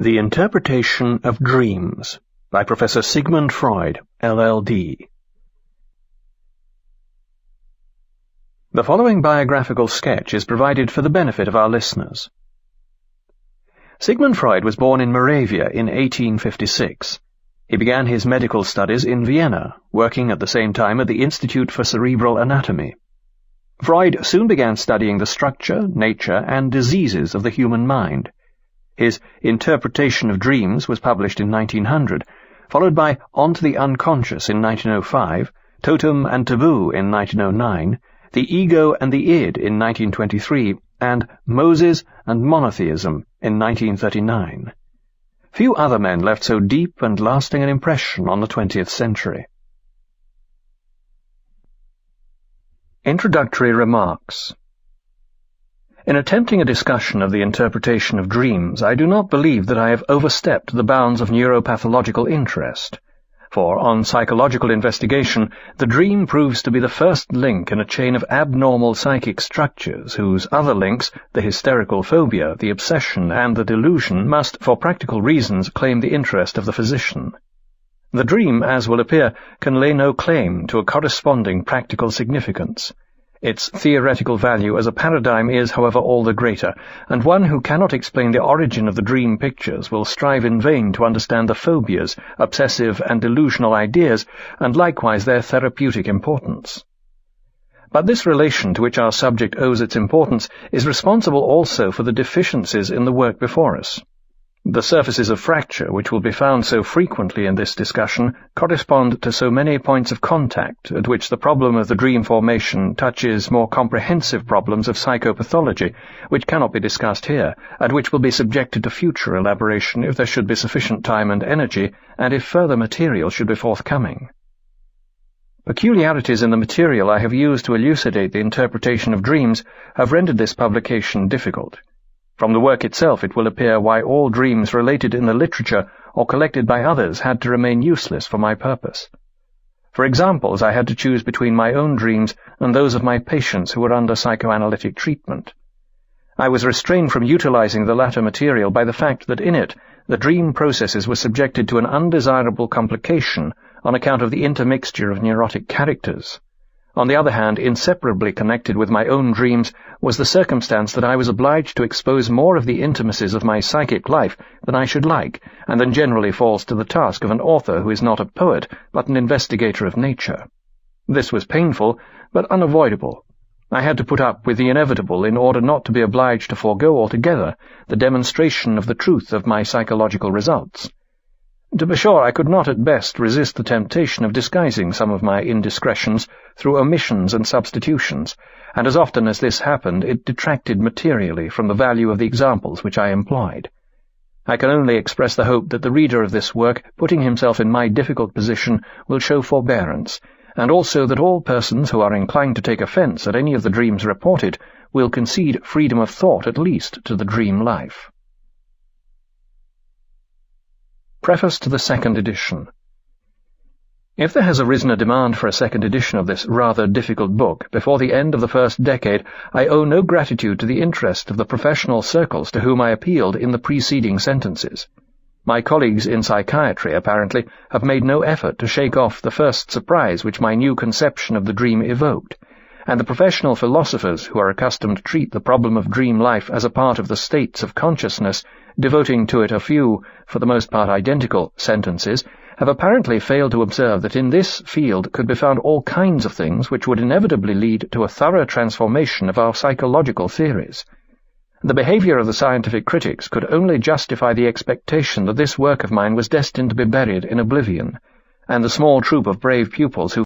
The Interpretation of Dreams by Professor SIGMUND FREUD, LL.D. The following biographical sketch is provided for the benefit of our listeners. Sigmund Freud was born in Moravia in 1856. He began his medical studies in Vienna, working at the same time at the Institute for Cerebral Anatomy. Freud soon began studying the structure, nature, and diseases of the human mind. His Interpretation of Dreams was published in 1900, followed by On to the Unconscious in 1905, Totem and Taboo in 1909, The Ego and the Id in 1923, and Moses and Monotheism in 1939. Few other men left so deep and lasting an impression on the 20th century. Introductory Remarks. In attempting a discussion of the interpretation of dreams, I do not believe that I have overstepped the bounds of neuropathological interest, for on psychological investigation the dream proves to be the first link in a chain of abnormal psychic structures whose other links, the hysterical phobia, the obsession, and the delusion, must, for practical reasons, claim the interest of the physician. The dream, as will appear, can lay no claim to a corresponding practical significance. Its theoretical value as a paradigm is, however, all the greater, and one who cannot explain the origin of the dream pictures will strive in vain to understand the phobias, obsessive and delusional ideas, and likewise their therapeutic importance. But this relation to which our subject owes its importance is responsible also for the deficiencies in the work before us. The surfaces of fracture, which will be found so frequently in this discussion, correspond to so many points of contact at which the problem of the dream formation touches more comprehensive problems of psychopathology, which cannot be discussed here, and which will be subjected to future elaboration if there should be sufficient time and energy, and if further material should be forthcoming. Peculiarities in the material I have used to elucidate the interpretation of dreams have rendered this publication difficult. From the work itself it will appear why all dreams related in the literature or collected by others had to remain useless for my purpose. For examples, I had to choose between my own dreams and those of my patients who were under psychoanalytic treatment. I was restrained from utilizing the latter material by the fact that in it the dream processes were subjected to an undesirable complication on account of the intermixture of neurotic characters. On the other hand, inseparably connected with my own dreams was the circumstance that I was obliged to expose more of the intimacies of my psychic life than I should like, and than generally falls to the task of an author who is not a poet, but an investigator of nature. This was painful, but unavoidable. I had to put up with the inevitable in order not to be obliged to forego altogether the demonstration of the truth of my psychological results. To be sure, I could not at best resist the temptation of disguising some of my indiscretions through omissions and substitutions, and as often as this happened it detracted materially from the value of the examples which I employed. I can only express the hope that the reader of this work, putting himself in my difficult position, will show forbearance, and also that all persons who are inclined to take offence at any of the dreams reported will concede freedom of thought at least to the dream life. Preface to the second edition. If there has arisen a demand for a second edition of this rather difficult book before the end of the first decade, I owe no gratitude to the interest of the professional circles to whom I appealed in the preceding sentences. My colleagues in psychiatry, apparently, have made no effort to shake off the first surprise which my new conception of the dream evoked, and the professional philosophers who are accustomed to treat the problem of dream life as a part of the states of consciousness, devoting to it a few, for the most part identical, sentences, have apparently failed to observe that in this field could be found all kinds of things which would inevitably lead to a thorough transformation of our psychological theories. The behavior of the scientific critics could only justify the expectation that this work of mine was destined to be buried in oblivion, and the small troop of brave pupils who